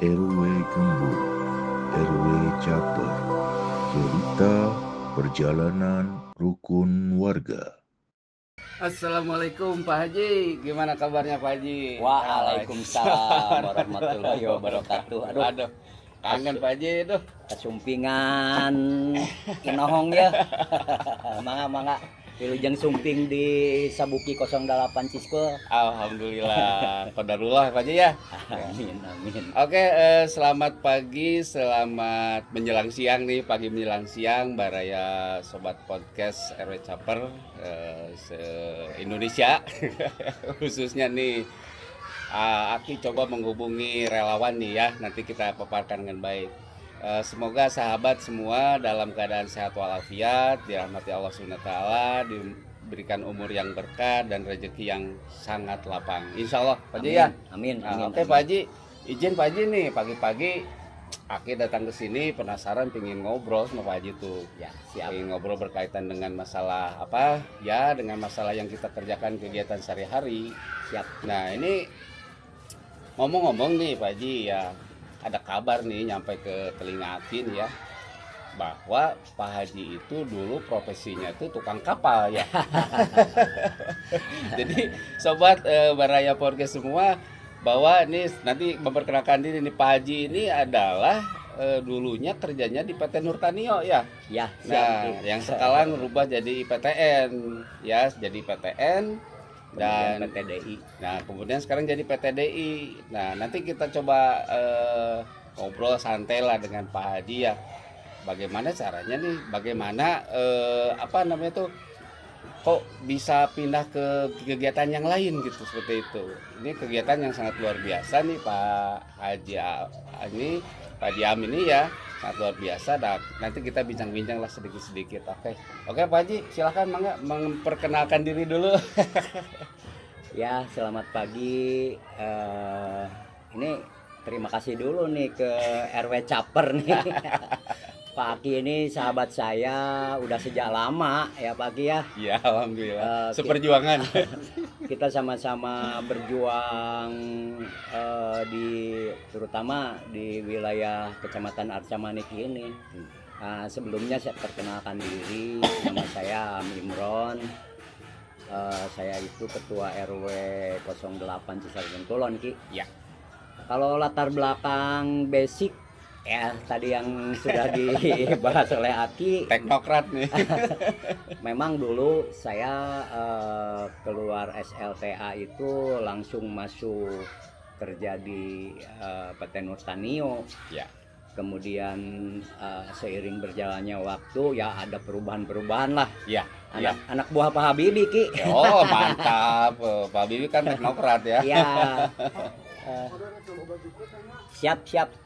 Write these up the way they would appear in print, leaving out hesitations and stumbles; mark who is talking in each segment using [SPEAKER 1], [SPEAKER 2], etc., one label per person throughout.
[SPEAKER 1] RW Gembul, RW Caper, cerita perjalanan rukun warga.
[SPEAKER 2] Assalamualaikum Pak Haji, gimana kabarnya Pak Haji?
[SPEAKER 3] Waalaikumsalam warahmatullahi wabarakatuh.
[SPEAKER 2] Aduh, kangen Pak Haji tuh.
[SPEAKER 3] Kesumpingan inohong ya. Mangga wilujeng sumping di Sabuki 08 Cisco.
[SPEAKER 2] Alhamdulillah, qadarullah Pak Haji ya.
[SPEAKER 3] Amin.
[SPEAKER 2] Oke, selamat pagi, selamat menjelang siang nih, pagi menjelang siang, baraya sobat podcast RW Caper se-Indonesia. Khususnya nih, Aki coba menghubungi relawan nih ya, nanti kita paparkan dengan baik. Semoga sahabat semua dalam keadaan sehat walafiat, dirahmati Allah SWT, diberikan umur yang berkah dan rezeki yang sangat lapang. Insya Allah, Pak Haji ya.
[SPEAKER 3] Amin.
[SPEAKER 2] Oke Pak Haji, izin Pak Haji nih pagi-pagi Aki datang ke sini penasaran pingin ngobrol sama Pak Haji tuh.
[SPEAKER 3] Ya, siap.
[SPEAKER 2] Pingin ngobrol berkaitan dengan masalah apa? Ya, dengan masalah yang kita kerjakan kegiatan sehari-hari.
[SPEAKER 3] Siap.
[SPEAKER 2] Nah, ini ngomong-ngomong nih Pak Haji ya, ada kabar nih nyampe ke telinga Aki nih ya, bahwa Pak Haji itu dulu profesinya itu tukang kapal ya. Jadi sobat Baraya Podcast semua, bahwa ini nanti memperkenalkan diri nih, Pak Haji ini adalah dulunya kerjanya di PT Nurtanio ya.
[SPEAKER 3] Ya,
[SPEAKER 2] Nah,
[SPEAKER 3] siap.
[SPEAKER 2] yang sekarang berubah jadi PTN ya, jadi PTN dan
[SPEAKER 3] Dan PTDI.
[SPEAKER 2] nah kemudian sekarang jadi PTDI. Nah, nanti kita coba ngobrol santai lah dengan Pak Haji ya. Bagaimana caranya nih? Bagaimana apa namanya tuh? Kok bisa pindah ke kegiatan yang lain gitu, seperti itu. Ini kegiatan yang sangat luar biasa nih Pak Haji ini, Pak Haji Am ini ya, sangat luar biasa. Dan nanti kita bincang-bincang lah sedikit-sedikit. Oke Pak Haji, silakan mangga memperkenalkan diri dulu.
[SPEAKER 3] Ya, selamat pagi. Ini terima kasih dulu nih ke RW Caper nih. Pak Aki ini sahabat saya udah sejak lama ya Pak Aki ya.
[SPEAKER 2] Ya alhamdulillah.
[SPEAKER 3] Eh,
[SPEAKER 2] Seperjuangan.
[SPEAKER 3] Kita sama-sama berjuang terutama di wilayah Kecamatan Arca Maniki ini. Sebelumnya saya perkenalkan diri, nama saya Am Imron. Saya itu ketua RW 08 Cisarua Kulon Ki.
[SPEAKER 2] Ya.
[SPEAKER 3] Kalau latar belakang basic ya tadi yang sudah dibahas oleh Aki,
[SPEAKER 2] Teknokrat nih.
[SPEAKER 3] memang dulu saya keluar SLTA itu langsung masuk kerja di PT Nurtanio.
[SPEAKER 2] Ya.
[SPEAKER 3] Kemudian seiring berjalannya waktu ya ada perubahan-perubahan lah.
[SPEAKER 2] Ya.
[SPEAKER 3] Anak buah Pak Habibie Ki.
[SPEAKER 2] Oh mantap, Pak Habibie kan teknokrat ya.
[SPEAKER 3] Ya. Siap.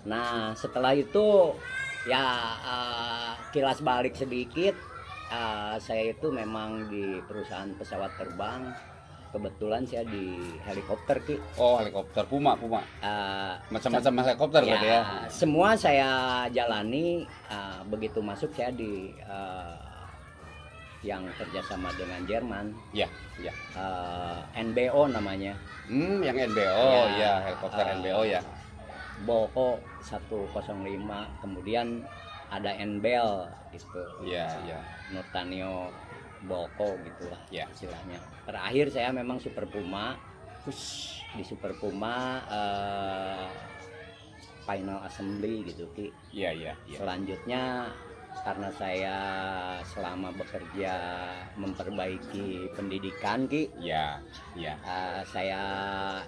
[SPEAKER 3] Nah setelah itu ya kilas balik sedikit, saya itu memang di perusahaan pesawat terbang. Kebetulan saya di helikopter Ki.
[SPEAKER 2] Oh helikopter Puma. Macam-macam helikopter berarti ya.
[SPEAKER 3] Semua saya jalani. Begitu masuk saya di yang kerjasama dengan Jerman.
[SPEAKER 2] Ya.
[SPEAKER 3] NBO namanya.
[SPEAKER 2] Yang NBO ya, helikopter NBO ya.
[SPEAKER 3] Boko 105, kemudian ada NBEL gitu.
[SPEAKER 2] Iya.
[SPEAKER 3] Nurtanio Boko gitulah
[SPEAKER 2] Ya.
[SPEAKER 3] istilahnya. Terakhir saya memang Super Puma. Di Super Puma final assembly gitu Ki.
[SPEAKER 2] Iya.
[SPEAKER 3] Selanjutnya karena saya selama bekerja memperbaiki pendidikan Ki.
[SPEAKER 2] Iya.
[SPEAKER 3] Saya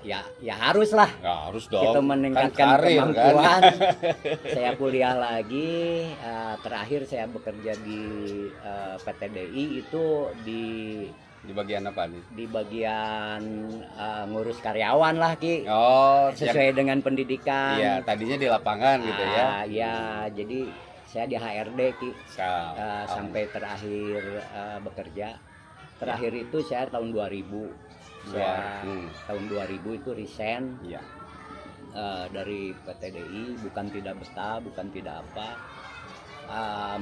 [SPEAKER 3] ya haruslah
[SPEAKER 2] Nggak harus dong.
[SPEAKER 3] kita meningkatkan
[SPEAKER 2] Kan karir,
[SPEAKER 3] kemampuan.
[SPEAKER 2] kan?
[SPEAKER 3] Saya kuliah lagi. Terakhir saya bekerja di PTDI itu
[SPEAKER 2] Di bagian apa nih?
[SPEAKER 3] di bagian ngurus karyawan lah Ki.
[SPEAKER 2] Oh,
[SPEAKER 3] Sesuai dengan pendidikan.
[SPEAKER 2] iya, tadinya di lapangan gitu ya.
[SPEAKER 3] Ya, jadi saya di HRD Ki. Sampai terakhir bekerja. Terakhir itu saya tahun 2000. Tahun 2000 itu resign.
[SPEAKER 2] Iya.
[SPEAKER 3] Dari PTDI, bukan tidak betah, bukan tidak apa.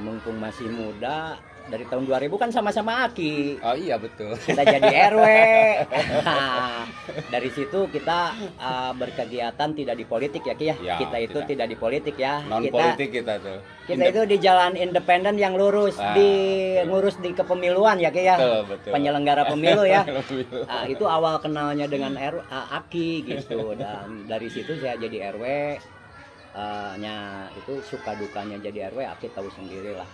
[SPEAKER 3] Mumpung masih muda, dari tahun 2000 kan sama-sama Aki.
[SPEAKER 2] Oh iya betul.
[SPEAKER 3] Kita jadi RW. Nah, dari situ kita berkegiatan tidak di politik ya Ki ya.
[SPEAKER 2] Ya,
[SPEAKER 3] Kita itu tidak di politik ya.
[SPEAKER 2] Non politik kita tuh.
[SPEAKER 3] Kita itu di jalan independen yang lurus, ngurus di kepemiluan ya Ki ya.
[SPEAKER 2] Betul.
[SPEAKER 3] Penyelenggara pemilu ya. Itu awal kenalnya dengan Aki gitu, dan dari situ saya jadi RW. Nya itu suka dukanya jadi RW Aki tahu sendiri lah.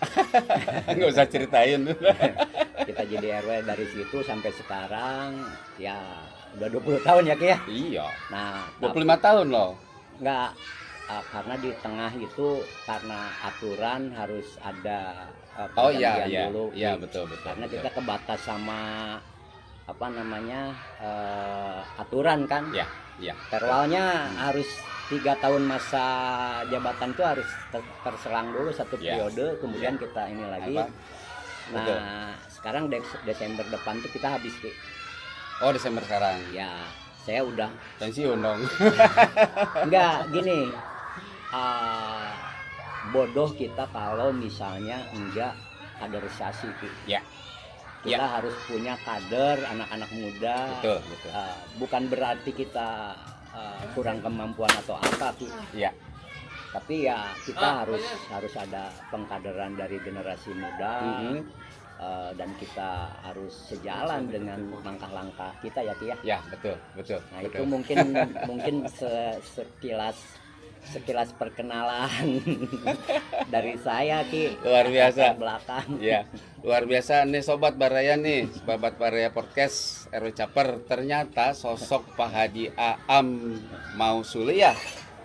[SPEAKER 2] Nggak usah ceritain.
[SPEAKER 3] Kita jadi RW dari situ sampai sekarang ya udah 20 tahun ya Ki ya.
[SPEAKER 2] Iya.
[SPEAKER 3] Nah
[SPEAKER 2] 25 tahun loh.
[SPEAKER 3] Enggak, karena di tengah itu karena aturan harus ada
[SPEAKER 2] Oh iya
[SPEAKER 3] pergantian dulu.
[SPEAKER 2] Iya betul.
[SPEAKER 3] Karena
[SPEAKER 2] betul.
[SPEAKER 3] kita kebatas sama apa namanya aturan kan.
[SPEAKER 2] Ya.
[SPEAKER 3] Terwalnya harus 3 tahun masa jabatan itu harus terserang dulu satu periode, kemudian kita ini lagi.
[SPEAKER 2] Apa?
[SPEAKER 3] Nah
[SPEAKER 2] Betul.
[SPEAKER 3] sekarang Desember depan tuh kita habis Ki.
[SPEAKER 2] Oh Desember sekarang.
[SPEAKER 3] Ya saya udah
[SPEAKER 2] Pensiun dong.
[SPEAKER 3] enggak gini, bodoh kita kalau misalnya enggak kaderisasi Ki.
[SPEAKER 2] Ya.
[SPEAKER 3] Kita harus punya kader anak-anak muda.
[SPEAKER 2] Betul.
[SPEAKER 3] Bukan berarti kita kurang kemampuan atau apa Ki.
[SPEAKER 2] Iya.
[SPEAKER 3] Tapi ya kita harus ada pengkaderan dari generasi muda. Dan kita harus sejalan dengan langkah-langkah kita ya Ki ya.
[SPEAKER 2] Ya betul.
[SPEAKER 3] Nah itu mungkin sekilas perkenalan dari saya Ki.
[SPEAKER 2] Luar biasa.
[SPEAKER 3] Belakang.
[SPEAKER 2] Ya, luar biasa nih Sobat Baraya nih, Sobat Baraya Podcast RW Caper. Ternyata sosok Pak Haji Aam Mausuli ya.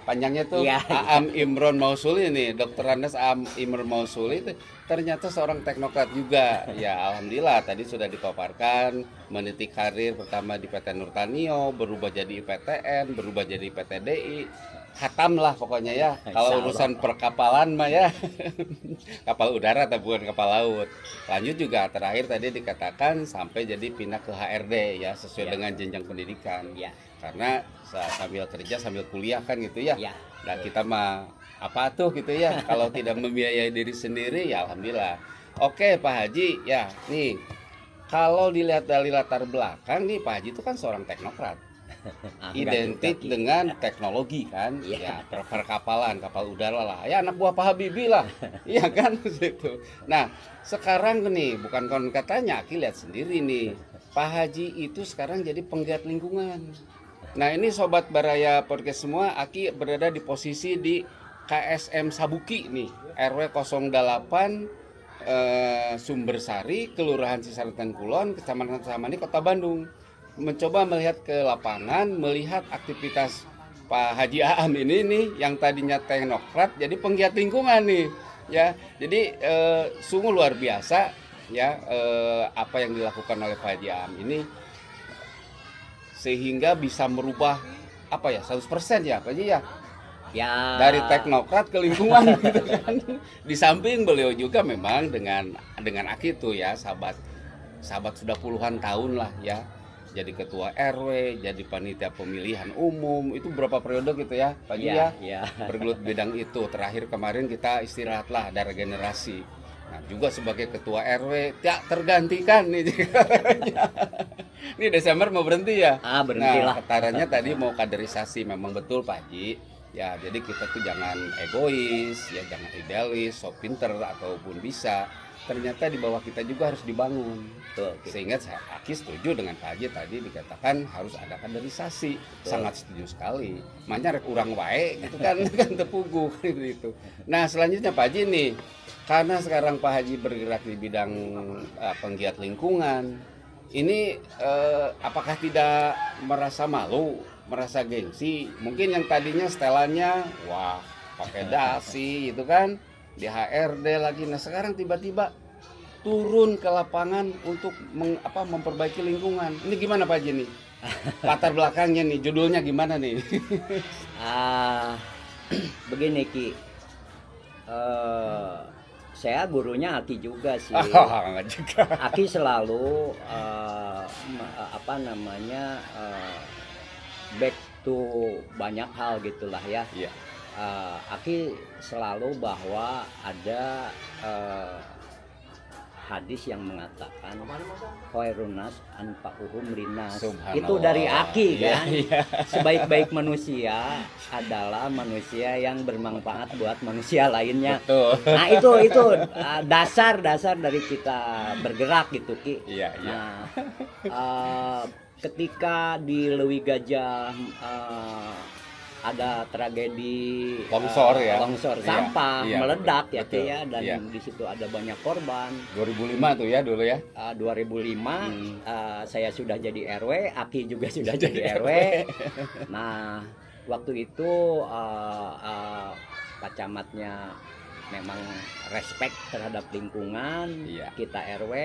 [SPEAKER 2] Panjangnya tuh
[SPEAKER 3] Ya.
[SPEAKER 2] Aam Imron Mausuli nih, Dr. Andes Aam Imron Mausuli itu ternyata seorang teknokrat juga. Ya, alhamdulillah tadi sudah dipaparkan meniti karir pertama di PT Nurtanio, berubah jadi IPTN, berubah jadi PTDI. Hatam lah pokoknya ya. Kalau urusan perkapalan mah ya. Kapal udara atau bukan kapal laut. Lanjut juga terakhir tadi dikatakan sampai jadi pindah ke HRD ya, sesuai dengan jenjang pendidikan.
[SPEAKER 3] Ya.
[SPEAKER 2] Karena sambil kerja sambil kuliah kan gitu ya.
[SPEAKER 3] Ya.
[SPEAKER 2] Nah kita mah apa tuh gitu ya. Kalau tidak membiayai diri sendiri ya alhamdulillah. Oke Pak Haji ya nih. Kalau dilihat dari latar belakang nih Pak Haji itu kan seorang teknokrat. Identik dengan teknologi kan, ya perkapalan, kapal udara lah, ya anak buah Pak Habibie lah, iya kan gitu. Nah sekarang nih bukan konon katanya, Aki lihat sendiri nih, Pak Haji itu sekarang jadi penggiat lingkungan. Nah ini Sobat Baraya Podcast semua, Aki berada di posisi di KSM Sabuki nih, RW 08 Sumbersari, Kelurahan Cisaruten Kulon, Kecamatan Samani, Kota Bandung. Mencoba melihat ke lapangan, melihat aktivitas Pak Haji Aam ini nih yang tadinya teknokrat jadi penggiat lingkungan nih ya. Jadi sungguh luar biasa ya apa yang dilakukan oleh Pak Haji Aam ini sehingga bisa merubah apa ya 100% ya Pak Haji ya. Ya dari teknokrat ke lingkungan gitu kan. Di samping beliau juga memang dengan Aki itu ya sahabat sudah puluhan tahun lah ya. Jadi ketua RW, jadi panitia pemilihan umum, itu berapa periode gitu ya Pak Haji ya? Bergelut bidang itu. Terakhir kemarin kita istirahat lah, ada regenerasi. Nah juga sebagai ketua RW, tidak tergantikan nih. Ini Desember mau berhenti ya?
[SPEAKER 3] Berhenti lah.
[SPEAKER 2] Nah katarannya tadi mau kaderisasi, memang betul Pak Haji. Ya jadi kita tuh jangan egois, ya jangan idealis, so pinter ataupun bisa. Ternyata di bawah kita juga harus dibangun. Sehingga Aki setuju dengan Pak Haji tadi dikatakan harus ada kaderisasi. Sangat setuju sekali. Makanya rek urang wae gitu kan kan tepuguh gitu. Nah, selanjutnya Pak Haji nih, karena sekarang Pak Haji bergerak di bidang penggiat lingkungan, ini apakah tidak merasa malu, merasa gengsi? Mungkin yang tadinya setelannya wah, pakai dasi gitu kan. Di HRD lagi, nah sekarang tiba-tiba turun ke lapangan untuk memperbaiki lingkungan. Ini gimana Pak Haji nih? Latar belakangnya nih, judulnya gimana nih?
[SPEAKER 3] Begini Ki, saya gurunya Aki juga sih. Aki selalu back to banyak hal gitulah ya. Aki selalu bahwa ada hadis yang mengatakan khairunas anfa'uhum linnas.
[SPEAKER 2] Subhanallah.
[SPEAKER 3] Itu dari Aki
[SPEAKER 2] Iya,
[SPEAKER 3] kan.
[SPEAKER 2] iya.
[SPEAKER 3] Sebaik-baik manusia adalah manusia yang bermanfaat buat manusia lainnya.
[SPEAKER 2] Betul.
[SPEAKER 3] Nah, itu dasar dari kita bergerak gitu Ki.
[SPEAKER 2] Iya, iya.
[SPEAKER 3] Nah, ketika di Lewi Gajah ada tragedi
[SPEAKER 2] Longsor ya.
[SPEAKER 3] longsor
[SPEAKER 2] Iya,
[SPEAKER 3] sampah
[SPEAKER 2] iya,
[SPEAKER 3] meledak
[SPEAKER 2] betul,
[SPEAKER 3] ya Ki ya, dan
[SPEAKER 2] iya.
[SPEAKER 3] di situ ada banyak korban.
[SPEAKER 2] 2005 tuh ya dulu ya.
[SPEAKER 3] 2005 saya sudah jadi RW, Aki juga sudah
[SPEAKER 2] Jadi
[SPEAKER 3] jadi RW. Nah, waktu itu Pak Camatnya memang respect terhadap lingkungan.
[SPEAKER 2] Iya.
[SPEAKER 3] Kita RW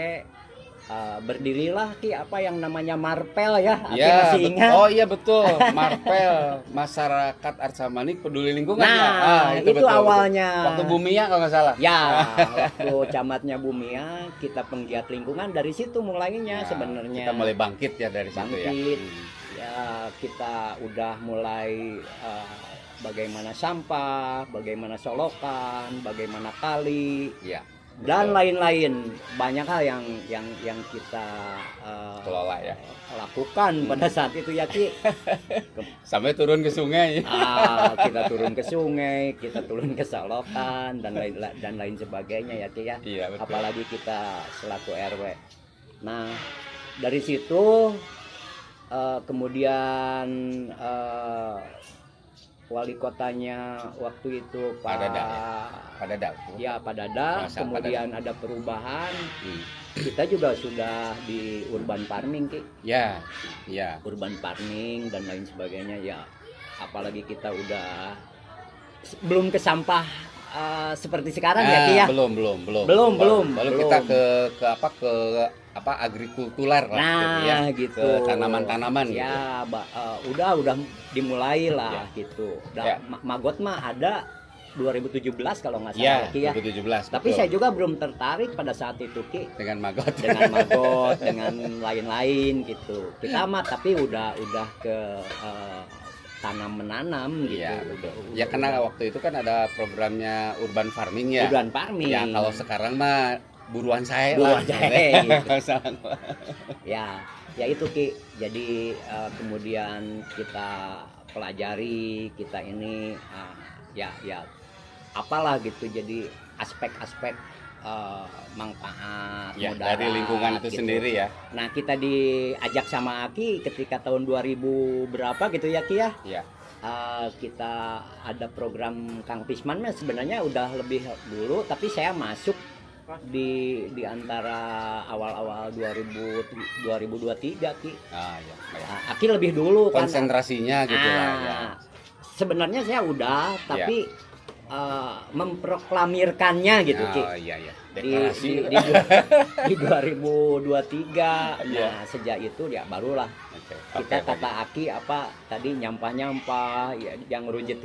[SPEAKER 3] berdirilah Ki apa yang namanya Marpel ya, Aki
[SPEAKER 2] Iya,
[SPEAKER 3] masih ingat.
[SPEAKER 2] Oh iya betul, Marpel, Masyarakat Arca Manik Peduli Lingkungan.
[SPEAKER 3] Nah,
[SPEAKER 2] ya?
[SPEAKER 3] itu
[SPEAKER 2] betul,
[SPEAKER 3] awalnya.
[SPEAKER 2] betul. Waktu Bumia kalau nggak salah.
[SPEAKER 3] Ya, waktu camatnya Bumia, kita penggiat lingkungan dari situ mulainya
[SPEAKER 2] Ya,
[SPEAKER 3] sebenarnya.
[SPEAKER 2] Kita mulai bangkit ya dari situ ya.
[SPEAKER 3] Bangkit. Ya, kita udah mulai bagaimana sampah, bagaimana solokan, bagaimana kali,
[SPEAKER 2] Iya.
[SPEAKER 3] dan
[SPEAKER 2] betul.
[SPEAKER 3] lain-lain. Banyak hal yang kita
[SPEAKER 2] Kelola ya.
[SPEAKER 3] lakukan pada saat itu ya Ki.
[SPEAKER 2] Sampai turun ke sungai.
[SPEAKER 3] Kita turun ke sungai, kita turun ke solokan dan lain sebagainya ya Ki ya.
[SPEAKER 2] Iya betul.
[SPEAKER 3] Apalagi kita selaku RW. Nah, dari situ kemudian wali kotanya waktu itu
[SPEAKER 2] Pak Dadang ya?
[SPEAKER 3] Pak Dadang.
[SPEAKER 2] Masa
[SPEAKER 3] Kemudian ada perubahan.
[SPEAKER 2] Hmm.
[SPEAKER 3] Kita juga sudah di urban farming Ki.
[SPEAKER 2] Ya, ya.
[SPEAKER 3] Urban farming dan lain sebagainya ya. Apalagi kita udah belum ke sampah seperti sekarang ya Ki ya.
[SPEAKER 2] Belum.
[SPEAKER 3] Belum.
[SPEAKER 2] Kita ke agrikultural lah
[SPEAKER 3] Nah,
[SPEAKER 2] gitu
[SPEAKER 3] gitu.
[SPEAKER 2] ya. Ke tanaman-tanaman gitu.
[SPEAKER 3] Ya, udah dimulai lah gitu.
[SPEAKER 2] Ya.
[SPEAKER 3] Magot mah ada 2017 kalau nggak
[SPEAKER 2] Iya,
[SPEAKER 3] salah Ki ya.
[SPEAKER 2] 2017.
[SPEAKER 3] Tapi
[SPEAKER 2] betul.
[SPEAKER 3] saya juga belum tertarik pada saat itu Ki
[SPEAKER 2] dengan Magot.
[SPEAKER 3] dengan magot, dengan lain-lain gitu. Kita mah tapi udah ke tanam menanam gitu.
[SPEAKER 2] Iya, betul. Ya karena waktu itu kan ada programnya urban farming ya.
[SPEAKER 3] Urban farming.
[SPEAKER 2] Ya kalau sekarang mah buruan saya
[SPEAKER 3] Buruan
[SPEAKER 2] lah.
[SPEAKER 3] saya, gitu. Ya itu Ki. Jadi kemudian kita pelajari, kita ini ya apalah gitu. Jadi aspek-aspek manfaat
[SPEAKER 2] Ya,
[SPEAKER 3] mudarat,
[SPEAKER 2] dari lingkungan itu
[SPEAKER 3] gitu.
[SPEAKER 2] sendiri ya.
[SPEAKER 3] Nah, kita diajak sama Aki ketika tahun 2000 berapa gitu ya Ki ya.
[SPEAKER 2] Iya.
[SPEAKER 3] Kita ada program Kang Pisman sebenarnya udah lebih dulu, tapi saya masuk di antara awal-awal 2023 Ki.
[SPEAKER 2] Iya.
[SPEAKER 3] Aki lebih dulu kan.
[SPEAKER 2] Konsentrasinya gitu lah ya.
[SPEAKER 3] Sebenarnya saya udah, tapi memproklamirkannya gitu Ki.
[SPEAKER 2] Oh iya.
[SPEAKER 3] Di,
[SPEAKER 2] Deklarasi.
[SPEAKER 3] di 2023.
[SPEAKER 2] Iya.
[SPEAKER 3] Nah, sejak itu ya barulah kita kata Aki apa tadi nyampah ya, yang rujit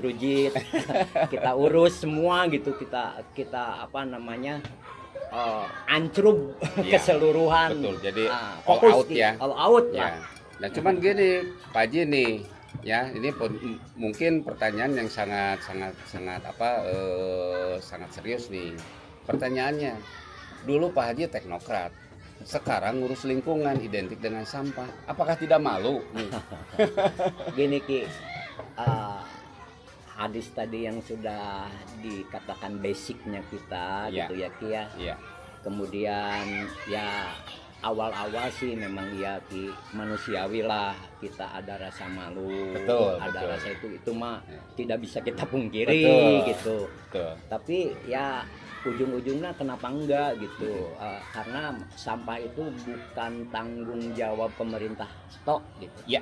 [SPEAKER 3] kita urus semua gitu, kita apa namanya ancrub
[SPEAKER 2] Iya,
[SPEAKER 3] keseluruhan.
[SPEAKER 2] betul. Jadi all
[SPEAKER 3] fokus
[SPEAKER 2] out ya.
[SPEAKER 3] all out
[SPEAKER 2] Ya.
[SPEAKER 3] lah.
[SPEAKER 2] Nah cuman gini Pak Haji nih ya, ini mungkin pertanyaan yang sangat serius nih. Pertanyaannya, dulu Pak Haji teknokrat, sekarang ngurus lingkungan identik dengan sampah. Apakah tidak malu?
[SPEAKER 3] Gini Ki, hadis tadi yang sudah dikatakan basicnya kita
[SPEAKER 2] Ya.
[SPEAKER 3] gitu ya Ki ya.
[SPEAKER 2] Iya.
[SPEAKER 3] Kemudian ya awal-awal sih memang ya Ki, manusiawi lah kita ada rasa malu,
[SPEAKER 2] Betul,
[SPEAKER 3] ada
[SPEAKER 2] betul.
[SPEAKER 3] rasa itu mah
[SPEAKER 2] Ya.
[SPEAKER 3] tidak bisa kita pungkiri
[SPEAKER 2] Betul.
[SPEAKER 3] gitu.
[SPEAKER 2] Betul.
[SPEAKER 3] Tapi ya ujung-ujungnya kenapa enggak gitu, karena sampah itu bukan tanggung jawab pemerintah tok gitu.
[SPEAKER 2] Ya,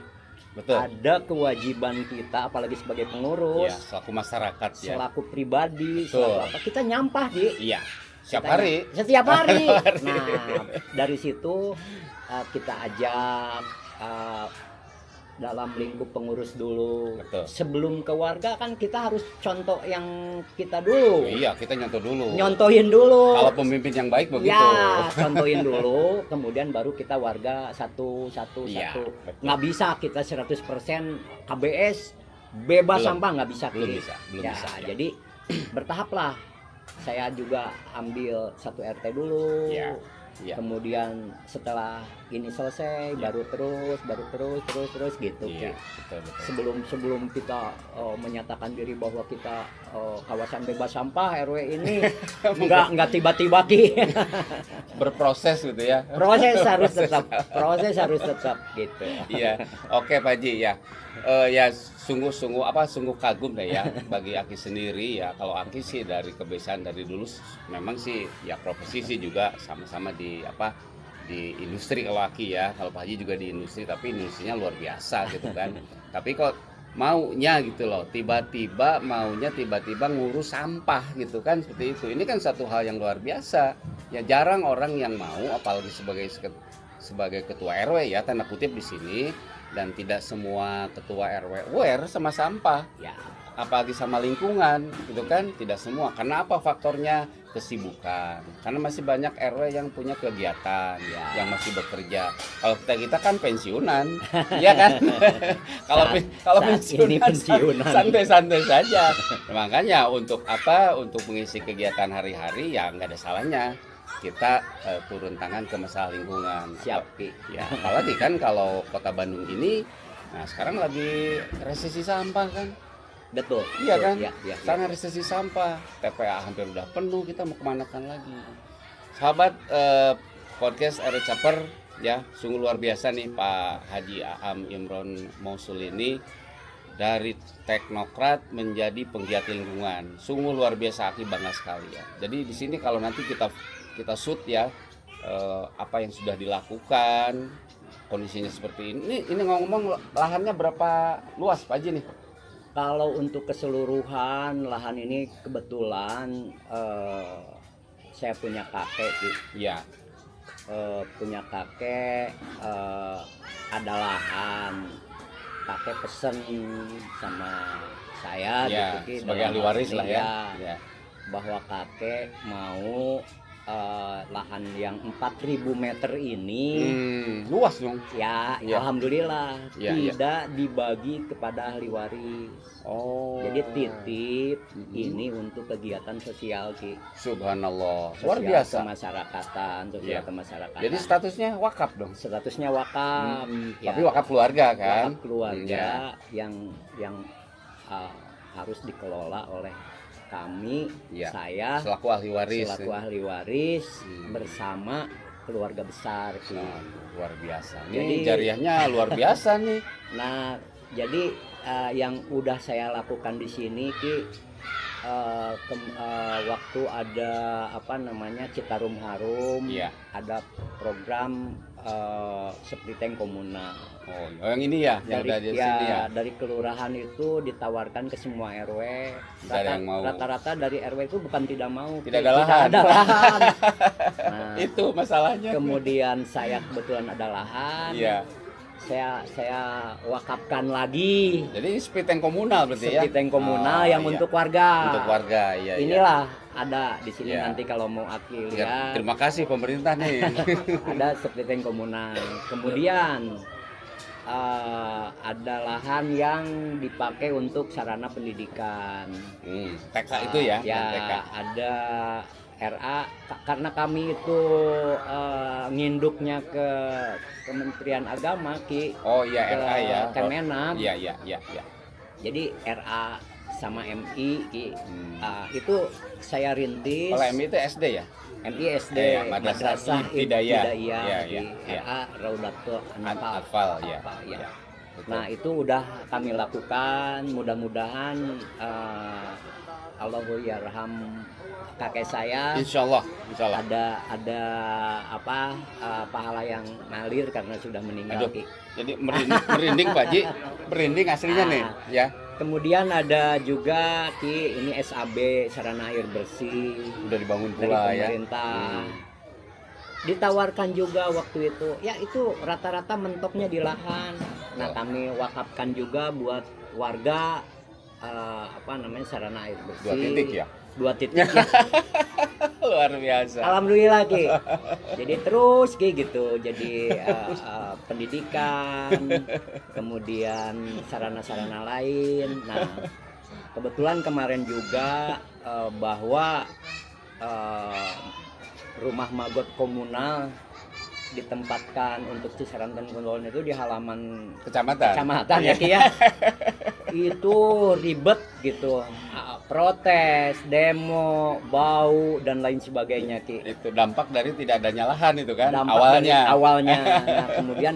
[SPEAKER 2] betul.
[SPEAKER 3] Ada kewajiban kita apalagi sebagai pengurus,
[SPEAKER 2] Ya, selaku masyarakat ya.
[SPEAKER 3] selaku pribadi,
[SPEAKER 2] Betul.
[SPEAKER 3] selaku apa kita nyampah Ki.
[SPEAKER 2] Iya. Setiap hari.
[SPEAKER 3] Setiap hari.
[SPEAKER 2] Setiap hari.
[SPEAKER 3] Nah, dari situ kita ajak dalam lingkup pengurus dulu.
[SPEAKER 2] Betul.
[SPEAKER 3] Sebelum ke warga kan kita harus contoh yang kita dulu.
[SPEAKER 2] Iya, kita nyontoh dulu.
[SPEAKER 3] Nyontohin dulu.
[SPEAKER 2] Kalau pemimpin yang baik begitu.
[SPEAKER 3] Ya, contohin dulu, kemudian baru kita warga satu.
[SPEAKER 2] Iya, betul.
[SPEAKER 3] Nggak bisa kita 100% KBS bebas
[SPEAKER 2] Belum.
[SPEAKER 3] sampah, nggak bisa.
[SPEAKER 2] Belum
[SPEAKER 3] Ki.
[SPEAKER 2] bisa, belum
[SPEAKER 3] Ya,
[SPEAKER 2] bisa. Ya.
[SPEAKER 3] jadi bertahap lah. Saya juga ambil 1 RT dulu.
[SPEAKER 2] Ya. Iya.
[SPEAKER 3] Kemudian setelah ini selesai baru terus gitu.
[SPEAKER 2] Iya,
[SPEAKER 3] Ki.
[SPEAKER 2] betul.
[SPEAKER 3] Sebelum kita menyatakan diri bahwa kita kawasan bebas sampah RW ini nggak tiba-tiba Ki.
[SPEAKER 2] Berproses gitu ya.
[SPEAKER 3] Proses harus tetap gitu.
[SPEAKER 2] Iya. Oke Pak Haji ya. Ya sungguh kagum deh ya bagi Aki sendiri ya. Kalau Aki sih dari kebiasaan dari dulu memang sih ya profesi sih juga sama-sama di industri kalau Aki ya. Kalau Pak Haji juga di industri tapi industrinya luar biasa gitu kan. Tapi kok maunya gitu loh, tiba-tiba ngurus sampah gitu kan, seperti itu. Ini kan satu hal yang luar biasa. Ya jarang orang yang mau, apalagi sebagai ketua RW ya, tanda kutip di sini. Dan tidak semua ketua RW aware sama sampah,
[SPEAKER 3] Ya.
[SPEAKER 2] apalagi sama lingkungan gitu kan, tidak semua. Karena apa faktornya? Kesibukan. Karena masih banyak RW yang punya kegiatan, yang masih bekerja. Kalau kita kan pensiunan, ya kan? Kalau
[SPEAKER 3] ini pensiunan.
[SPEAKER 2] santai-santai saja. Makanya untuk mengisi kegiatan hari-hari ya nggak ada salahnya kita turun tangan ke masalah lingkungan.
[SPEAKER 3] Siap Ki.
[SPEAKER 2] Ya, apalagi kan kalau Kota Bandung ini, nah sekarang lagi resesi sampah kan.
[SPEAKER 3] Betul.
[SPEAKER 2] Iya kan?
[SPEAKER 3] Ya.
[SPEAKER 2] Sangat resesi sampah. TPA hampir udah penuh, kita mau kemanakan lagi. Sahabat podcast RW Caper ya, sungguh luar biasa nih Pak Haji Aam Imron Mausul ini dari teknokrat menjadi penggiat lingkungan. Sungguh luar biasa, Aki bangga sekali ya. Jadi di sini kalau nanti kita shoot ya apa yang sudah dilakukan, kondisinya seperti ini. Ini ngomong-ngomong lahannya berapa luas Pak Haji nih?
[SPEAKER 3] Kalau untuk keseluruhan lahan ini kebetulan saya punya kakek Ki.
[SPEAKER 2] Iya.
[SPEAKER 3] Punya kakek ada lahan. Kakek pesen sama saya
[SPEAKER 2] Ya,
[SPEAKER 3] gitu Ki,
[SPEAKER 2] sebagai ahli waris lah ya. Ya.
[SPEAKER 3] Bahwa kakek mau lahan yang 4.000 meter ini
[SPEAKER 2] Luas dong.
[SPEAKER 3] ya. Alhamdulillah tidak dibagi kepada ahli waris.
[SPEAKER 2] Oh.
[SPEAKER 3] Jadi titip ini untuk kegiatan sosial Ki.
[SPEAKER 2] Subhanallah.
[SPEAKER 3] Sosial
[SPEAKER 2] Luar biasa.
[SPEAKER 3] kemasyarakatan, sosial
[SPEAKER 2] Iya.
[SPEAKER 3] kemasyarakatan.
[SPEAKER 2] Jadi statusnya wakaf dong.
[SPEAKER 3] Statusnya wakaf. Ya,
[SPEAKER 2] Tapi wakaf keluarga kan?
[SPEAKER 3] wakaf keluarga yang harus dikelola oleh kami,
[SPEAKER 2] Iya.
[SPEAKER 3] saya
[SPEAKER 2] Selaku ahli waris.
[SPEAKER 3] selaku ahli waris bersama keluarga besar Ki.
[SPEAKER 2] Nah, luar biasa. Ini
[SPEAKER 3] Jadi-
[SPEAKER 2] jariahnya luar biasa nih.
[SPEAKER 3] Nah, jadi yang udah saya lakukan di sini Ki, waktu ada Citarum Harum,
[SPEAKER 2] Iya.
[SPEAKER 3] ada program seperti tank komunal.
[SPEAKER 2] Oh, yang ini ya, yang udah di sini ya.
[SPEAKER 3] Dari kelurahan itu ditawarkan ke semua RW.
[SPEAKER 2] Nggak ada yang mau.
[SPEAKER 3] Rata-rata dari RW itu bukan tidak mau,
[SPEAKER 2] Tidak ada lahan.
[SPEAKER 3] ada lahan. Nah,
[SPEAKER 2] Itu masalahnya.
[SPEAKER 3] kemudian saya kebetulan ada lahan.
[SPEAKER 2] Iya.
[SPEAKER 3] Saya wakafkan lagi.
[SPEAKER 2] Jadi seperti tank komunal berarti ya.
[SPEAKER 3] Seperti tank komunal
[SPEAKER 2] Oh,
[SPEAKER 3] yang
[SPEAKER 2] iya.
[SPEAKER 3] untuk warga.
[SPEAKER 2] Untuk warga, iya. iya.
[SPEAKER 3] Inilah ada di sini
[SPEAKER 2] Iya.
[SPEAKER 3] nanti kalau mau Aki
[SPEAKER 2] Ya,
[SPEAKER 3] lihat.
[SPEAKER 2] terima kasih pemerintah nih.
[SPEAKER 3] Ada seperti tank komunal. Kemudian ada lahan yang dipakai untuk sarana pendidikan.
[SPEAKER 2] TK itu ya.
[SPEAKER 3] Ya,
[SPEAKER 2] TK.
[SPEAKER 3] ada RA karena kami itu nginduknya ke Kementerian Agama Ki.
[SPEAKER 2] Oh iya
[SPEAKER 3] ke
[SPEAKER 2] RA ya.
[SPEAKER 3] Kemenag.
[SPEAKER 2] Iya.
[SPEAKER 3] Jadi RA sama MI Ki. Itu saya rintis.
[SPEAKER 2] Kalau MI itu SD ya?
[SPEAKER 3] MI SD,
[SPEAKER 2] Ya, Madrasah Ibtidaiyah. Iya,
[SPEAKER 3] di
[SPEAKER 2] iya.
[SPEAKER 3] RA Raudatul Anfal.
[SPEAKER 2] Atfal ya.
[SPEAKER 3] Ya.
[SPEAKER 2] Iya. Betul.
[SPEAKER 3] Nah, itu udah kami lakukan. Mudah-mudahan Allahu yarham kakek saya.
[SPEAKER 2] Insya Allah.
[SPEAKER 3] Ada pahala yang ngalir karena sudah meninggal.
[SPEAKER 2] Aduh.
[SPEAKER 3] Ki.
[SPEAKER 2] Jadi merinding Pak Haji. Merinding aslinya nih, ya.
[SPEAKER 3] Kemudian ada juga Ki, ini SAB sarana air bersih
[SPEAKER 2] Udah dibangun
[SPEAKER 3] dari
[SPEAKER 2] pula ya.
[SPEAKER 3] pemerintah. Ditawarkan juga waktu itu. Ya itu rata-rata mentoknya di lahan. Nah, kami wakafkan juga buat warga sarana air bersih.
[SPEAKER 2] 2 titik ya.
[SPEAKER 3] 2 titik ya.
[SPEAKER 2] Luar biasa.
[SPEAKER 3] Alhamdulillah Ki. Jadi terus Ki gitu. Jadi pendidikan, kemudian sarana-sarana lain. Nah, kebetulan kemarin juga bahwa rumah magot komunal ditempatkan untuk Cisaran Kulon itu di halaman kecamatan ya Ki ya. Itu ribet gitu, protes, demo, bau dan lain sebagainya Ki.
[SPEAKER 2] Itu dampak dari tidak adanya lahan itu kan
[SPEAKER 3] Dampak dari
[SPEAKER 2] awalnya.
[SPEAKER 3] awalnya. Nah, kemudian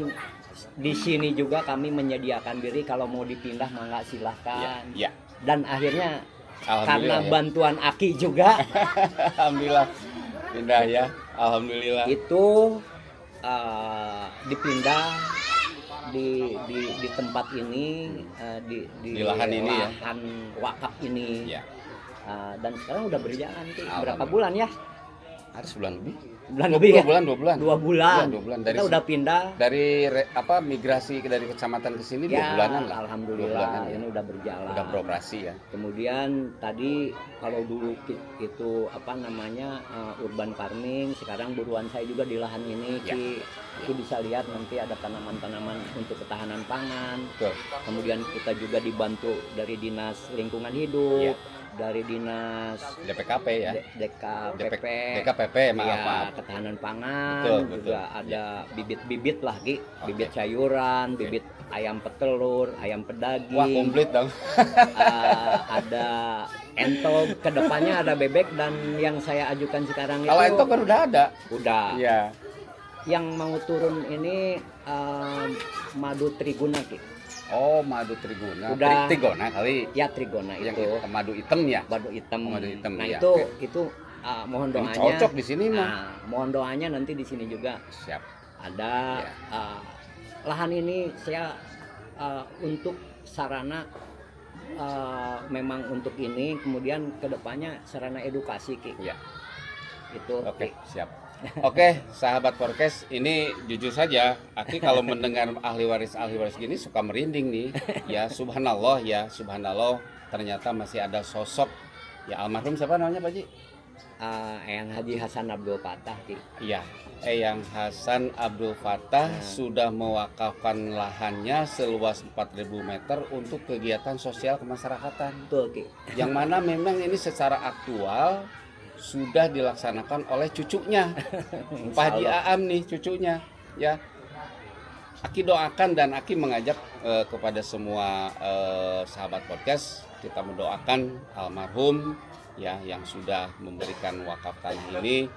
[SPEAKER 3] di sini juga kami menyediakan diri kalau mau dipindah mangga silahkan.
[SPEAKER 2] Ya.
[SPEAKER 3] Dan akhirnya karena
[SPEAKER 2] Alhamdulillah ya.
[SPEAKER 3] bantuan Aki juga
[SPEAKER 2] Alhamdulillah pindah ya. Alhamdulillah.
[SPEAKER 3] itu dipindah di tempat ini, di
[SPEAKER 2] lahan ini ya.
[SPEAKER 3] lahan wakaf ini.
[SPEAKER 2] Ya.
[SPEAKER 3] Dan sekarang udah berjalan Ki. Berapa
[SPEAKER 2] Alhamdulillah.
[SPEAKER 3] bulan ya?
[SPEAKER 2] Harus bulan lebih.
[SPEAKER 3] Bulan lebih ya?
[SPEAKER 2] 2 bulan.
[SPEAKER 3] 2 bulan.
[SPEAKER 2] Iya, 2 bulan. Dari
[SPEAKER 3] Kita udah pindah.
[SPEAKER 2] dari migrasi dari kecamatan ke sini 2 bulanan lah. 2
[SPEAKER 3] Alhamdulillah
[SPEAKER 2] bulanan ya.
[SPEAKER 3] ini udah berjalan.
[SPEAKER 2] Udah beroperasi ya.
[SPEAKER 3] Kemudian tadi kalau dulu itu urban farming, sekarang buruan saya juga di lahan ini
[SPEAKER 2] Ya.
[SPEAKER 3] Ki. Ki bisa lihat nanti ada tanaman-tanaman untuk ketahanan pangan.
[SPEAKER 2] Betul.
[SPEAKER 3] Kemudian kita juga dibantu dari Dinas Lingkungan Hidup,
[SPEAKER 2] Ya.
[SPEAKER 3] dari Dinas
[SPEAKER 2] DPKP ya.
[SPEAKER 3] DKPP.
[SPEAKER 2] DKPP maaf,
[SPEAKER 3] Ya,
[SPEAKER 2] maaf.
[SPEAKER 3] ketahanan pangan.
[SPEAKER 2] Betul,
[SPEAKER 3] juga
[SPEAKER 2] betul.
[SPEAKER 3] ada bibit-bibit lah Ki.
[SPEAKER 2] Oke.
[SPEAKER 3] Bibit sayuran,
[SPEAKER 2] Oke.
[SPEAKER 3] bibit ayam petelur, ayam pedaging.
[SPEAKER 2] Wah, komplit dong.
[SPEAKER 3] Ada entog, kedepannya ada bebek, dan yang saya ajukan sekarang
[SPEAKER 2] Kalau
[SPEAKER 3] itu
[SPEAKER 2] itu kan udah ada.
[SPEAKER 3] udah.
[SPEAKER 2] Iya.
[SPEAKER 3] Yang mau turun ini madu trigona Ki.
[SPEAKER 2] Oh, madu trigona.
[SPEAKER 3] Udah.
[SPEAKER 2] Trigona kali.
[SPEAKER 3] Ya trigona
[SPEAKER 2] Yang
[SPEAKER 3] itu.
[SPEAKER 2] madu hitam ya.
[SPEAKER 3] Madu hitam.
[SPEAKER 2] Oh, madu hitam,
[SPEAKER 3] Nah
[SPEAKER 2] iya,
[SPEAKER 3] itu
[SPEAKER 2] oke.
[SPEAKER 3] itu mohon
[SPEAKER 2] Ini
[SPEAKER 3] doanya.
[SPEAKER 2] cocok di sini mah.
[SPEAKER 3] Nah, mohon doanya nanti di sini juga
[SPEAKER 2] Siap.
[SPEAKER 3] ada
[SPEAKER 2] Ya.
[SPEAKER 3] lahan ini saya untuk sarana memang untuk ini, kemudian kedepannya sarana edukasi Ki.
[SPEAKER 2] Iya.
[SPEAKER 3] Itu
[SPEAKER 2] Oke,
[SPEAKER 3] Ki.
[SPEAKER 2] siap. Oke, sahabat podcast, ini jujur saja, Aki kalau mendengar ahli waris gini suka merinding nih. Ya, subhanallah ya, subhanallah, ternyata masih ada sosok ya almarhum siapa namanya Pak Ji?
[SPEAKER 3] Eyang Haji Hasan Abdul Fatah Ki.
[SPEAKER 2] Iya, Eyang Hasan Abdul Fatah sudah mewakafkan lahannya seluas 4.000 meter untuk kegiatan sosial kemasyarakatan.
[SPEAKER 3] Betul Ki.
[SPEAKER 2] Yang mana memang ini secara aktual sudah dilaksanakan oleh cucunya, Pak Haji Aam nih cucunya, ya. Aki doakan dan Aki mengajak kepada semua sahabat podcast, kita mendoakan almarhum ya yang sudah memberikan wakaf tanah ini.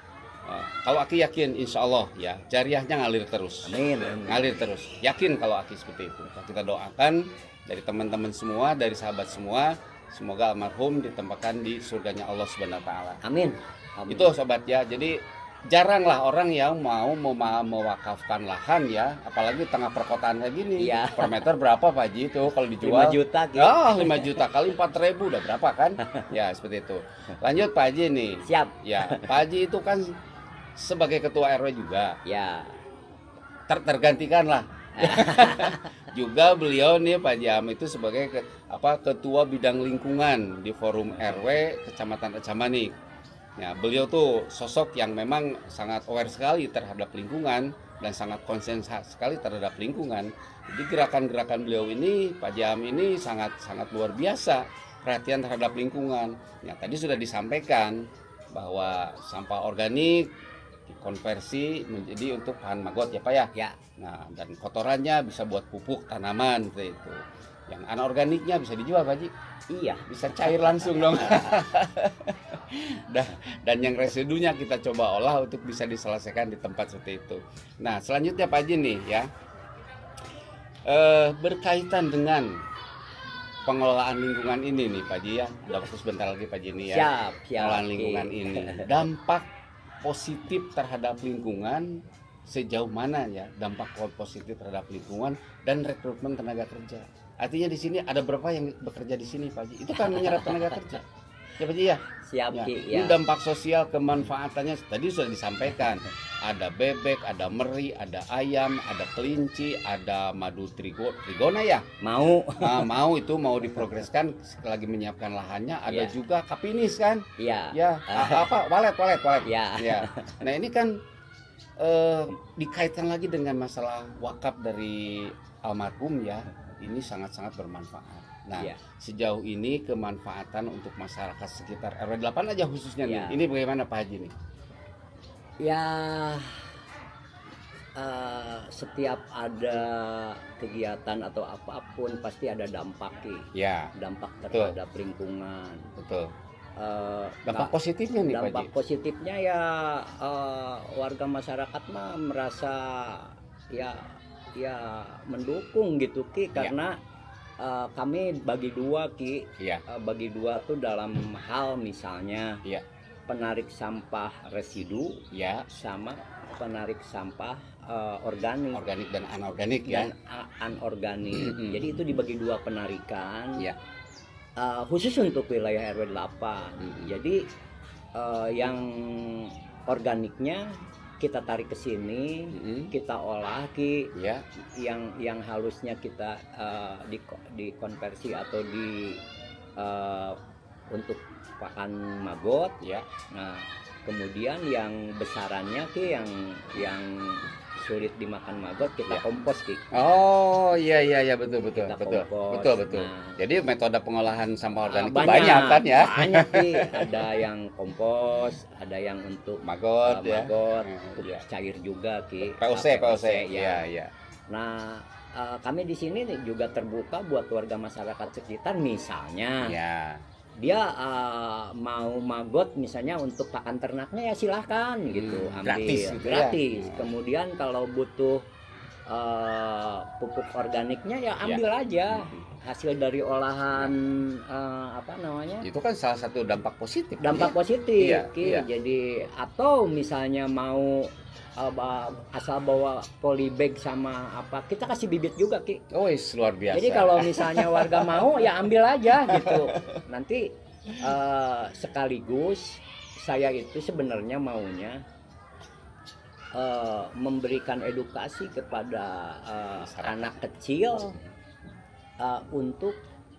[SPEAKER 2] Kalau Aki yakin, insya Allah ya jariahnya ngalir terus,
[SPEAKER 3] Amin.
[SPEAKER 2] ngalir terus. Yakin kalau Aki seperti itu. Kita doakan dari teman-teman semua, dari sahabat semua. Semoga almarhum ditempatkan di surganya Allah Subhanahu wa taala.
[SPEAKER 3] Amin. Amin.
[SPEAKER 2] Itu sobat ya. Jadi jaranglah orang yang mau mewakafkan lahan ya, apalagi tengah perkotaan kayak gini.
[SPEAKER 3] Iya.
[SPEAKER 2] Per meter berapa Pak Haji itu kalau
[SPEAKER 3] 5
[SPEAKER 2] dijual?
[SPEAKER 3] juta Ki.
[SPEAKER 2] 5 juta kali 4.000 udah berapa kan? Ya, seperti itu. Lanjut Pak Haji nih.
[SPEAKER 3] Siap.
[SPEAKER 2] Ya, Pak Haji itu kan sebagai ketua RW juga.
[SPEAKER 3] Ya.
[SPEAKER 2] Tergantikan lah. Juga beliau nih Pak Jam itu sebagai ketua bidang lingkungan di forum RW Kecamatan Acamanik. Ya, beliau tuh sosok yang memang sangat aware sekali terhadap lingkungan dan sangat konsen sekali terhadap lingkungan. Jadi gerakan-gerakan beliau ini, Pak Jam ini sangat luar biasa perhatian terhadap lingkungan. Ya, tadi sudah disampaikan bahwa sampah organik dikonversi menjadi untuk bahan maggot ya Pak ya.
[SPEAKER 3] Ya.
[SPEAKER 2] Nah, dan kotorannya bisa buat pupuk tanaman seperti itu. Yang anorganiknya bisa dijual Pak Haji.
[SPEAKER 3] Iya.
[SPEAKER 2] Bisa cair langsung dong. Dan yang residunya kita coba olah untuk bisa diselesaikan di tempat seperti itu. Nah, selanjutnya Pak Haji nih ya. Berkaitan dengan pengelolaan lingkungan ini nih Pak Haji ya. Udah waktu sebentar lagi Pak Haji nih ya.
[SPEAKER 3] Siap.
[SPEAKER 2] Pengelolaan lingkungan ini. Dampak positif terhadap lingkungan sejauh mana ya dampak positif terhadap lingkungan dan rekrutmen tenaga kerja. Artinya di sini ada berapa yang bekerja di sini Pak Haji? Itu kan menyerap tenaga kerja. Ya Pak Haji ya?
[SPEAKER 3] Siap
[SPEAKER 2] Ya.
[SPEAKER 3] Ki.
[SPEAKER 2] Ini
[SPEAKER 3] Ya.
[SPEAKER 2] dampak sosial kemanfaatannya tadi sudah disampaikan. Ada bebek, ada meri, ada ayam, ada kelinci, ada madu trigona ya.
[SPEAKER 3] Mau.
[SPEAKER 2] Nah, mau diprogreskan lagi menyiapkan lahannya. Ada
[SPEAKER 3] Ya.
[SPEAKER 2] juga kapinis kan?
[SPEAKER 3] Iya.
[SPEAKER 2] Ya, walet.
[SPEAKER 3] Ya.
[SPEAKER 2] Ya. Nah ini kan dikaitkan lagi dengan masalah wakaf dari almarhum ya. Ini sangat bermanfaat. Nah,
[SPEAKER 3] Ya.
[SPEAKER 2] sejauh ini kemanfaatan untuk masyarakat sekitar RW 8 aja khususnya
[SPEAKER 3] Ya.
[SPEAKER 2] nih. Ini bagaimana Pak Haji nih?
[SPEAKER 3] Ya, setiap ada kegiatan atau apapun pasti ada dampak Ki.
[SPEAKER 2] Ya,
[SPEAKER 3] Dampak
[SPEAKER 2] betul.
[SPEAKER 3] terhadap lingkungan.
[SPEAKER 2] Betul.
[SPEAKER 3] Dampak
[SPEAKER 2] Dampak positifnya nih Pak
[SPEAKER 3] dampak
[SPEAKER 2] Haji.
[SPEAKER 3] positifnya ya, warga masyarakat mah merasa ya ya mendukung gitu Ki,
[SPEAKER 2] Ya.
[SPEAKER 3] karena kami bagi dua Ki.
[SPEAKER 2] Iya.
[SPEAKER 3] Bagi dua tuh dalam hal misalnya
[SPEAKER 2] Iya.
[SPEAKER 3] penarik sampah residu
[SPEAKER 2] Ya,
[SPEAKER 3] sama penarik sampah organik
[SPEAKER 2] organik dan anorganik ya.
[SPEAKER 3] dan anorganik.
[SPEAKER 2] Mm-mm.
[SPEAKER 3] Jadi itu dibagi dua penarikan.
[SPEAKER 2] Iya.
[SPEAKER 3] Khusus untuk wilayah RW 8.
[SPEAKER 2] Mm-mm.
[SPEAKER 3] Jadi yang organiknya kita tarik ke sini,
[SPEAKER 2] Mm-mm.
[SPEAKER 3] kita olah Ki.
[SPEAKER 2] Ya.
[SPEAKER 3] Yang halusnya kita dikonversi atau untuk pakan magot.
[SPEAKER 2] Ya.
[SPEAKER 3] Nah, kemudian yang besarannya Ki, yang sulit dimakan magot kita
[SPEAKER 2] Ya.
[SPEAKER 3] kompos Ki.
[SPEAKER 2] Oh, iya betul
[SPEAKER 3] Kita
[SPEAKER 2] betul.
[SPEAKER 3] kompos.
[SPEAKER 2] Betul.
[SPEAKER 3] Nah,
[SPEAKER 2] Jadi metode pengolahan sampah organik itu
[SPEAKER 3] banyak
[SPEAKER 2] banyak kan ya.
[SPEAKER 3] Banyak Ki. Ada yang kompos, ada yang untuk
[SPEAKER 2] Magot ya.
[SPEAKER 3] magot,
[SPEAKER 2] Iya.
[SPEAKER 3] cair juga Ki.
[SPEAKER 2] POC
[SPEAKER 3] ya.
[SPEAKER 2] ya.
[SPEAKER 3] Nah, kami di sini juga terbuka buat warga masyarakat sekitar, misalnya
[SPEAKER 2] Ya.
[SPEAKER 3] dia mau magot misalnya untuk pakan ternaknya ya silahkan gitu, ambil
[SPEAKER 2] gratis gitu ya.
[SPEAKER 3] gratis. Kemudian kalau butuh pupuk organiknya ya ambil aja hasil dari olahan apa namanya,
[SPEAKER 2] Itu kan salah satu dampak positif.
[SPEAKER 3] dampak
[SPEAKER 2] ya?
[SPEAKER 3] positif
[SPEAKER 2] Iya,
[SPEAKER 3] Ki.
[SPEAKER 2] iya.
[SPEAKER 3] Jadi atau misalnya mau asal bawa polybag sama apa, kita kasih bibit juga Ki.
[SPEAKER 2] Oh, luar biasa.
[SPEAKER 3] Jadi kalau misalnya warga mau ya ambil aja gitu. Nanti sekaligus saya itu sebenarnya maunya memberikan edukasi kepada anak kecil untuk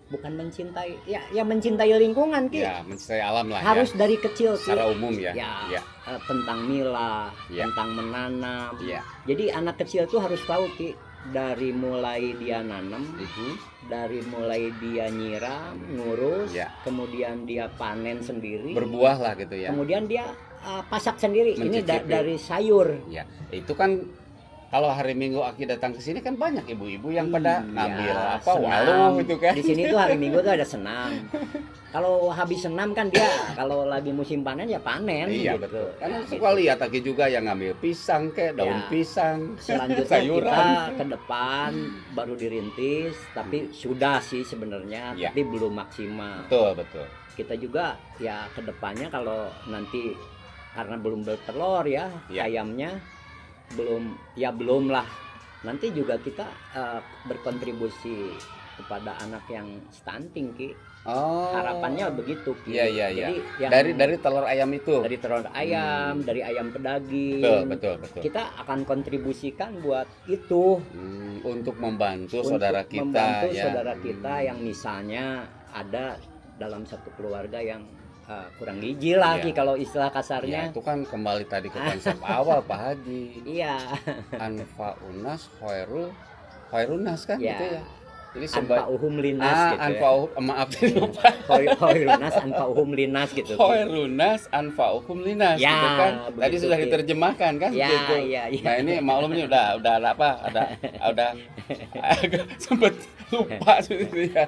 [SPEAKER 3] bukan mencintai ya mencintai lingkungan Ki.
[SPEAKER 2] ya, mencintai alam lah
[SPEAKER 3] Harus
[SPEAKER 2] ya.
[SPEAKER 3] dari kecil Ki.
[SPEAKER 2] Secara umum ya.
[SPEAKER 3] Ya,
[SPEAKER 2] Ya.
[SPEAKER 3] tentang milah,
[SPEAKER 2] Ya.
[SPEAKER 3] tentang menanam.
[SPEAKER 2] Ya.
[SPEAKER 3] Jadi anak kecil tuh harus tahu Ki, dari mulai dia nanam,
[SPEAKER 2] Mhm.
[SPEAKER 3] dari mulai dia nyiram, ngurus,
[SPEAKER 2] Ya.
[SPEAKER 3] kemudian dia panen sendiri,
[SPEAKER 2] Berbuah lah gitu ya.
[SPEAKER 3] kemudian dia pasak sendiri. Ini
[SPEAKER 2] Mencicipi.
[SPEAKER 3] dari sayur.
[SPEAKER 2] Ya, itu kan kalau hari Minggu Aki datang ke sini kan banyak ibu-ibu yang pada ngambil
[SPEAKER 3] Iya,
[SPEAKER 2] apa
[SPEAKER 3] senam.
[SPEAKER 2] walu gitu kan.
[SPEAKER 3] Di sini tuh hari Minggu tuh ada senam. Kalau habis senam kan dia kalau lagi musim panen ya panen
[SPEAKER 2] Iya
[SPEAKER 3] gitu.
[SPEAKER 2] betul. Karena
[SPEAKER 3] Gitu.
[SPEAKER 2] suka lihat Aki juga yang ngambil pisang kayak daun
[SPEAKER 3] Ya.
[SPEAKER 2] pisang,
[SPEAKER 3] Selanjutnya
[SPEAKER 2] sayuran.
[SPEAKER 3] kita ke depan baru dirintis, tapi sudah sih sebenarnya,
[SPEAKER 2] Ya.
[SPEAKER 3] tapi belum maksimal.
[SPEAKER 2] Betul.
[SPEAKER 3] Kita juga ya ke depannya kalau nanti karena belum bertelur ya,
[SPEAKER 2] Ya.
[SPEAKER 3] ayamnya belum lah. Nanti juga kita berkontribusi kepada anak yang stunting Ki.
[SPEAKER 2] Oh.
[SPEAKER 3] Harapannya begitu Ki.
[SPEAKER 2] Iya.
[SPEAKER 3] Jadi yang
[SPEAKER 2] Dari telur ayam itu.
[SPEAKER 3] dari telur ayam, dari ayam pedaging.
[SPEAKER 2] Betul.
[SPEAKER 3] Kita akan kontribusikan buat itu.
[SPEAKER 2] Untuk membantu
[SPEAKER 3] Untuk
[SPEAKER 2] saudara kita
[SPEAKER 3] membantu
[SPEAKER 2] ya.
[SPEAKER 3] saudara kita yang misalnya ada dalam satu keluarga yang kurang gizi lah
[SPEAKER 2] Iya.
[SPEAKER 3] Ki, kalau istilah
[SPEAKER 2] Ya,
[SPEAKER 3] kasarnya.
[SPEAKER 2] itu kan kembali tadi ke konsep awal Pak Haji.
[SPEAKER 3] Iya.
[SPEAKER 2] Anfa'unas khairunas kan
[SPEAKER 3] Ya.
[SPEAKER 2] gitu ya. Jadi
[SPEAKER 3] Anfa'uhum linas gitu ya.
[SPEAKER 2] anfa'uhum maaf lupa.
[SPEAKER 3] Khairunas anfa'uhum linas gitu. Ki.
[SPEAKER 2] Khairunnas anfa'uhum linas
[SPEAKER 3] Ya,
[SPEAKER 2] gitu kan. Tadi
[SPEAKER 3] begitu,
[SPEAKER 2] sudah
[SPEAKER 3] Ki.
[SPEAKER 2] diterjemahkan kan
[SPEAKER 3] Ya,
[SPEAKER 2] gitu.
[SPEAKER 3] iya.
[SPEAKER 2] Nah, ini maklum nih udah ada agak sempet lupa gitu ya.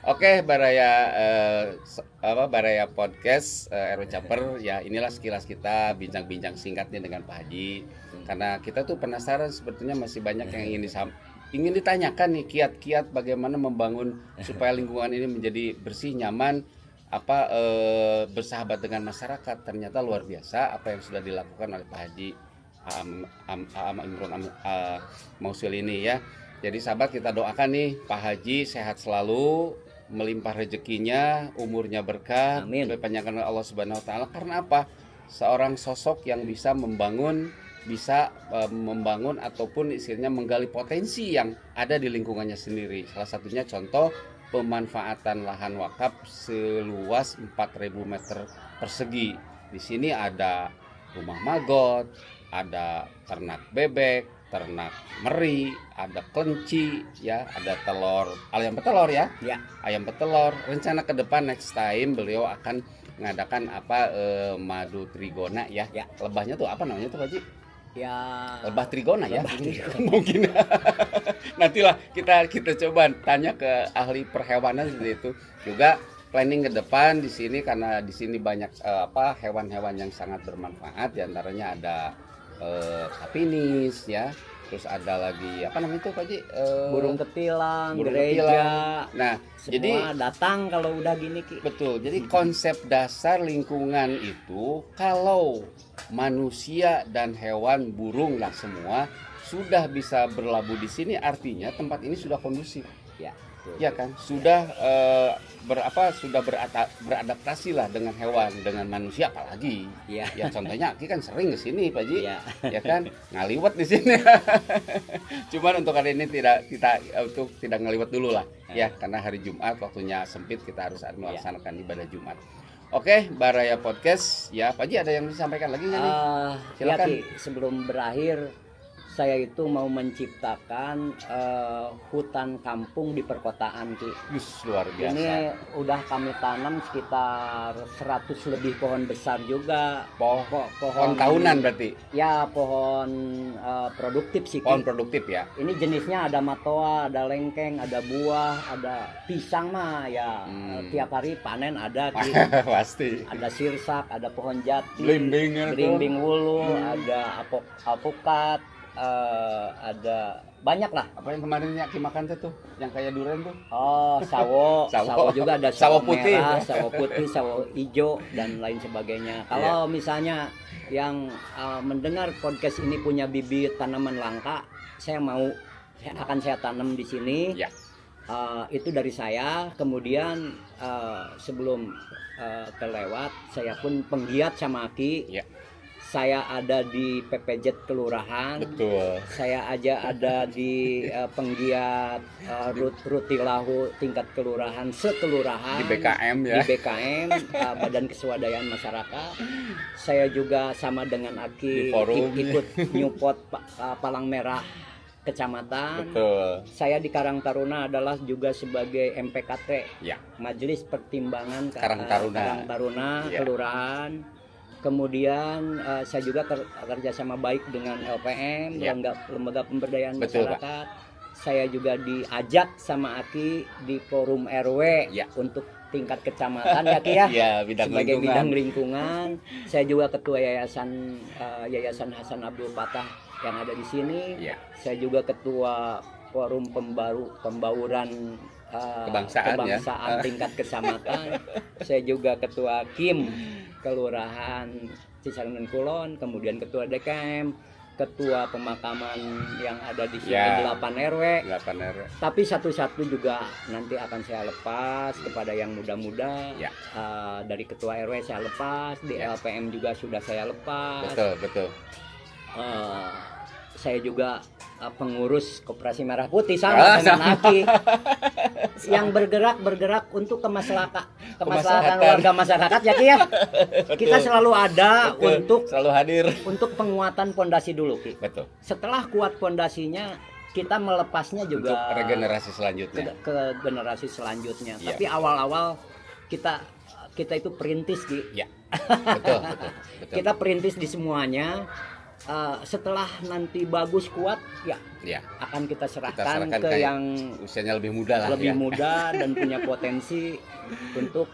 [SPEAKER 2] Oke, Baraya Podcast RW Caper ya, inilah sekilas kita bincang-bincang singkatnya dengan Pak Haji. Karena kita tuh penasaran, sebetulnya masih banyak yang ingin ditanyakan nih, kiat-kiat bagaimana membangun supaya lingkungan ini menjadi bersih, nyaman, bersahabat dengan masyarakat. Ternyata luar biasa apa yang sudah dilakukan oleh Pak Haji Imron Mausil ini ya. Jadi sahabat, kita doakan nih Pak Haji sehat selalu, melimpah rezekinya, umurnya berkah,
[SPEAKER 3] Amin.
[SPEAKER 2] dipanjangkan oleh Allah Subhanahu wa taala. Karena apa? Seorang sosok yang bisa membangun ataupun istilahnya menggali potensi yang ada di lingkungannya sendiri. Salah satunya contoh pemanfaatan lahan wakaf seluas 4.000 meter persegi. Di sini ada rumah magot, ada ternak bebek, ternak meri, ada kelinci, ya, ada telur, ayam petelur ya,
[SPEAKER 3] Ya.
[SPEAKER 2] ayam petelur. Rencana ke depan next time beliau akan mengadakan madu trigona ya.
[SPEAKER 3] Ya.
[SPEAKER 2] Lebahnya tuh apa namanya tuh Pak Haji?
[SPEAKER 3] Ya.
[SPEAKER 2] Lebah trigona ya.
[SPEAKER 3] Lebah trigona.
[SPEAKER 2] Mungkin. Nantilah kita coba tanya ke ahli perhewanan seperti itu. Juga planning ke depan di sini karena di sini banyak hewan-hewan yang sangat bermanfaat, di antaranya ada sapinis ya. Terus ada lagi apa namanya itu Pak Haji?
[SPEAKER 3] Burung ketilang,
[SPEAKER 2] burung
[SPEAKER 3] gereja.
[SPEAKER 2] ketilang. Nah,
[SPEAKER 3] Semua
[SPEAKER 2] jadi
[SPEAKER 3] datang kalau udah gini Ki.
[SPEAKER 2] betul. Jadi konsep dasar lingkungan itu kalau manusia dan hewan, burung lah semua sudah bisa berlabuh di sini, artinya tempat ini sudah kondusif.
[SPEAKER 3] Ya. Betul.
[SPEAKER 2] Ya kan? Sudah beradaptasi lah dengan hewan, dengan manusia apalagi.
[SPEAKER 3] Iya.
[SPEAKER 2] Ya contohnya Aki kan sering ke sini Pak Ji.
[SPEAKER 3] Iya.
[SPEAKER 2] Ya kan? Ngaliwat di sini. Cuman untuk hari ini tidak ngaliwat dulu lah ya, karena hari Jumat waktunya sempit, kita harus melaksanakan ibadah Jumat. Oke, Baraya Podcast ya, Pak Ji ada yang disampaikan lagi nggak nih?
[SPEAKER 3] Ya
[SPEAKER 2] Silakan.
[SPEAKER 3] Ki, sebelum berakhir saya itu mau menciptakan hutan kampung di perkotaan Ki.
[SPEAKER 2] Yus, luar biasa.
[SPEAKER 3] Ini udah kami tanam sekitar 100 lebih pohon besar juga.
[SPEAKER 2] Pohon tahunan berarti.
[SPEAKER 3] Ya, pohon produktif sih Ki.
[SPEAKER 2] Pohon produktif ya.
[SPEAKER 3] Ini jenisnya ada matoa, ada lengkeng, ada buah, ada pisang mah ya. Tiap hari panen ada Ki.
[SPEAKER 2] Pasti.
[SPEAKER 3] Ada sirsak, ada pohon jati,
[SPEAKER 2] Belimbing
[SPEAKER 3] belimbing wulu, ada alpukat, ada banyak lah.
[SPEAKER 2] Apa yang kemarin Aki makan tuh yang kayak durian tuh?
[SPEAKER 3] Oh, sawo, sawo juga ada,
[SPEAKER 2] Sawo
[SPEAKER 3] sawo
[SPEAKER 2] putih.
[SPEAKER 3] merah, sawo putih, sawo hijau dan lain sebagainya. Kalau misalnya yang mendengar podcast ini punya bibit tanaman langka, saya akan saya tanam di sini.
[SPEAKER 2] Ya.
[SPEAKER 3] Itu dari saya. Kemudian sebelum terlewat, saya pun penggiat sama Aki.
[SPEAKER 2] Ya.
[SPEAKER 3] Saya ada di PPJ Kelurahan.
[SPEAKER 2] Betul.
[SPEAKER 3] Saya aja ada di penggiat Rutilahu tingkat kelurahan sekelurahan.
[SPEAKER 2] Di BKM ya.
[SPEAKER 3] Di BKM Badan Kesuadayaan Masyarakat. Saya juga sama dengan
[SPEAKER 2] Di
[SPEAKER 3] Aki
[SPEAKER 2] forum.
[SPEAKER 3] ikut Newport Palang Merah Kecamatan.
[SPEAKER 2] Betul.
[SPEAKER 3] Saya di Karang Taruna adalah juga sebagai MPKT,
[SPEAKER 2] Ya.
[SPEAKER 3] Majelis Pertimbangan
[SPEAKER 2] Karang Taruna.
[SPEAKER 3] Karang Taruna
[SPEAKER 2] Ya.
[SPEAKER 3] Kelurahan. Kemudian saya juga kerjasama baik dengan LPM,
[SPEAKER 2] Ya.
[SPEAKER 3] Lembaga Pemberdayaan
[SPEAKER 2] Betul,
[SPEAKER 3] Masyarakat. Saya juga diajak sama Aki di forum RW
[SPEAKER 2] Ya.
[SPEAKER 3] untuk tingkat kecamatan ya Ki ya.
[SPEAKER 2] Ya, bidang
[SPEAKER 3] Sebagai
[SPEAKER 2] lingkungan.
[SPEAKER 3] bidang lingkungan. Saya juga ketua Yayasan Hasan Abdul Fatah yang ada di sini.
[SPEAKER 2] Ya.
[SPEAKER 3] Saya juga ketua forum pembauran
[SPEAKER 2] Kebangsaan ya.
[SPEAKER 3] tingkat kecamatan. Saya juga ketua KIM Kelurahan Cisarangan Kulon, kemudian ketua DKM, ketua pemakaman yang ada di sini
[SPEAKER 2] Ya.
[SPEAKER 3] 8 RW.
[SPEAKER 2] 8 RW.
[SPEAKER 3] Tapi satu-satu juga nanti akan saya lepas kepada yang muda-muda.
[SPEAKER 2] Ya.
[SPEAKER 3] Dari ketua RW saya lepas, di
[SPEAKER 2] Ya.
[SPEAKER 3] LPM juga sudah saya lepas.
[SPEAKER 2] Betul.
[SPEAKER 3] Saya juga pengurus Koperasi Merah Putih sama dengan Aki yang bergerak untuk kemaslahatan warga masyarakat ya Ki ya. Kita selalu ada
[SPEAKER 2] Betul. Selalu hadir.
[SPEAKER 3] untuk penguatan pondasi dulu Ki.
[SPEAKER 2] Betul.
[SPEAKER 3] Setelah kuat pondasinya, kita melepasnya
[SPEAKER 2] Untuk
[SPEAKER 3] juga
[SPEAKER 2] regenerasi selanjutnya.
[SPEAKER 3] ke generasi selanjutnya.
[SPEAKER 2] Iya.
[SPEAKER 3] Tapi awal-awal kita itu perintis Ki.
[SPEAKER 2] Ya. Betul.
[SPEAKER 3] Kita perintis di semuanya. Setelah nanti bagus kuat ya
[SPEAKER 2] Ya.
[SPEAKER 3] akan kita serahkan
[SPEAKER 2] serahkan
[SPEAKER 3] ke
[SPEAKER 2] kayak
[SPEAKER 3] yang
[SPEAKER 2] usianya lebih muda lah
[SPEAKER 3] lebih
[SPEAKER 2] ya.
[SPEAKER 3] muda dan punya potensi untuk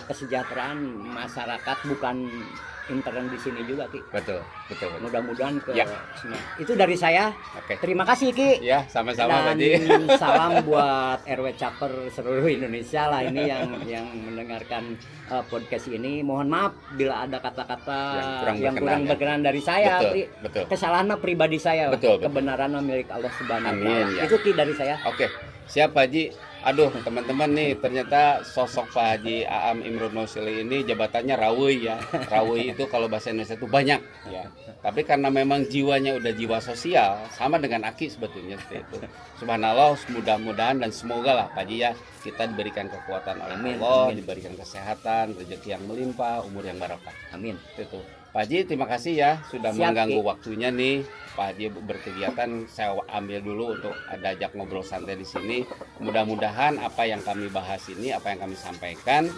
[SPEAKER 3] kesejahteraan masyarakat, bukan intern di sini juga Ki.
[SPEAKER 2] Betul.
[SPEAKER 3] Mudah-mudahan ke
[SPEAKER 2] Ya.
[SPEAKER 3] semua. Itu dari saya.
[SPEAKER 2] Oke.
[SPEAKER 3] Terima kasih Ki.
[SPEAKER 2] Ya, sama-sama Pak
[SPEAKER 3] Dan
[SPEAKER 2] Ji.
[SPEAKER 3] salam buat RW Caper seluruh Indonesia lah ini yang mendengarkan podcast ini. Mohon maaf bila ada kata-kata
[SPEAKER 2] Yang kurang berkenan,
[SPEAKER 3] berkenan dari saya.
[SPEAKER 2] Betul.
[SPEAKER 3] Kesalahan mah pribadi saya.
[SPEAKER 2] Betul.
[SPEAKER 3] Kebenaran mah milik Allah Subhanahu wa
[SPEAKER 2] Amin,
[SPEAKER 3] Ta'ala.
[SPEAKER 2] ya.
[SPEAKER 3] Itu Ki dari saya.
[SPEAKER 2] Oke, siap Pak Haji. Aduh, teman-teman nih, ternyata sosok Pak Haji Aam Imron Nosili ini jabatannya Rawi ya. Rawi itu kalau bahasa Indonesia itu banyak ya. Tapi karena memang jiwanya udah jiwa sosial, sama dengan Aki sebetulnya seperti itu. Subhanallah, mudah-mudahan dan semoga lah Pak Haji ya, kita diberikan kekuatan oleh
[SPEAKER 3] Amin,
[SPEAKER 2] Allah,
[SPEAKER 3] amin.
[SPEAKER 2] diberikan kesehatan, rezeki yang melimpah, umur yang barokah.
[SPEAKER 3] Amin.
[SPEAKER 2] Itu. Pak Haji, terima kasih ya sudah
[SPEAKER 3] Siap,
[SPEAKER 2] mengganggu
[SPEAKER 3] Ki.
[SPEAKER 2] waktunya nih. Pak Haji berkegiatan, saya ambil dulu untuk ada ajak ngobrol santai di sini. Mudah-mudahan apa yang kami bahas ini, apa yang kami sampaikan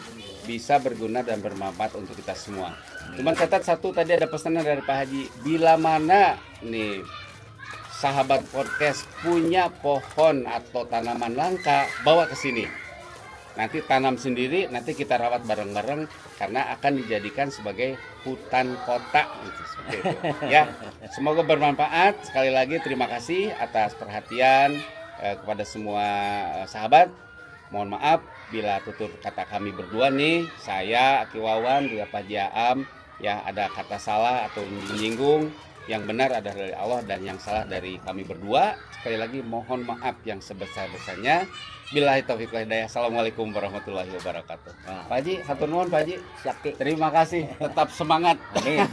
[SPEAKER 2] bisa berguna dan bermanfaat untuk kita semua. Cuman catat satu, tadi ada pesanan dari Pak Haji. Bila mana nih sahabat podcast punya pohon atau tanaman langka, bawa ke sini. Nanti tanam sendiri, nanti kita rawat bareng-bareng karena akan dijadikan sebagai hutan kota gitu, seperti itu. Ya, semoga bermanfaat. Sekali lagi terima kasih atas perhatian kepada semua sahabat. Mohon maaf bila tutur kata kami berdua nih, saya Aki Wawan, juga Pak Haji Aam, ya ada kata salah atau menyinggung. Yang benar adalah dari Allah dan yang salah dari kami berdua. Sekali lagi mohon maaf yang sebesar-besarnya. Billahi taufiq wal hidayah. Assalamualaikum warahmatullahi wabarakatuh. Pak Haji, hatur nuhun Pak Haji.
[SPEAKER 3] Siap, Ki.
[SPEAKER 2] Terima kasih. Tetap semangat.
[SPEAKER 3] Amin.